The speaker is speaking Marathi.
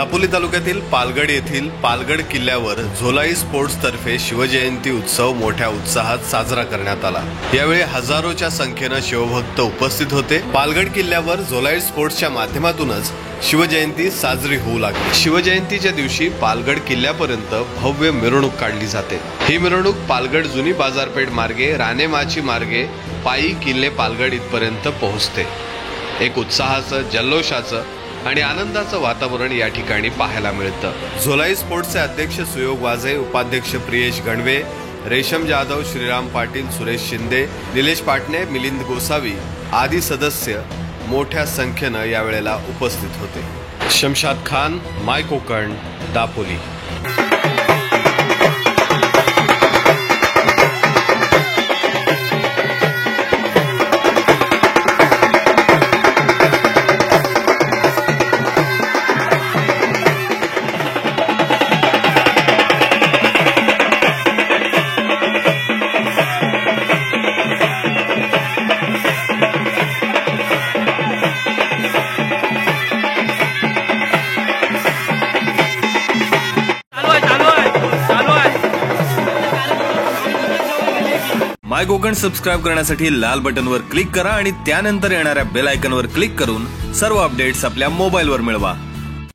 दापोली तालुक्यातील पालगड येथील पालगड किल्ल्यावर झोलाई स्पोर्ट्स तर्फे शिवजयंती उत्सव मोठ्या उत्साहात साजरा करण्यात आला। यावेळी हजारोच्या संख्येने शिवभक्त उपस्थित होते। पालगड किल्ल्यावर झोलाई स्पोर्ट्सच्या माध्यमातूनच शिवजयंती साजरी होऊ लागली। शिवजयंतीच्या दिवशी पालगड किल्ल्यापर्यंत भव्य मिरवणूक काढली जाते। ही मिरवणूक पालगड जुनी बाजारपेठ मार्गे राणेमाची मार्गे पायी किल्ले पालगड इथपर्यंत पोहोचते। एक उत्साहाचं, जल्लोषाचं आणि आनंदाचं वातावरण या ठिकाणी पाहायला मिळतं। झोलाई स्पोर्ट्सचे अध्यक्ष सुयोग वाजे, उपाध्यक्ष प्रियेश गणवे, रेशम जाधव, श्रीराम पाटील, सुरेश शिंदे, निलेश पाटणे, मिलिंद गोसावी आदी सदस्य मोठ्या संख्येनं यावेळेला उपस्थित होते। शमशाद खान, माय कोकण, दापोली। माय कोकण सबस्क्राइब करण्यासाठी लाल बटनवर क्लिक करा आणि त्यानंतर येणाऱ्या बेल आयकॉनवर क्लिक करून सर्व अपडेट्स आपल्या मोबाईलवर मिळवा।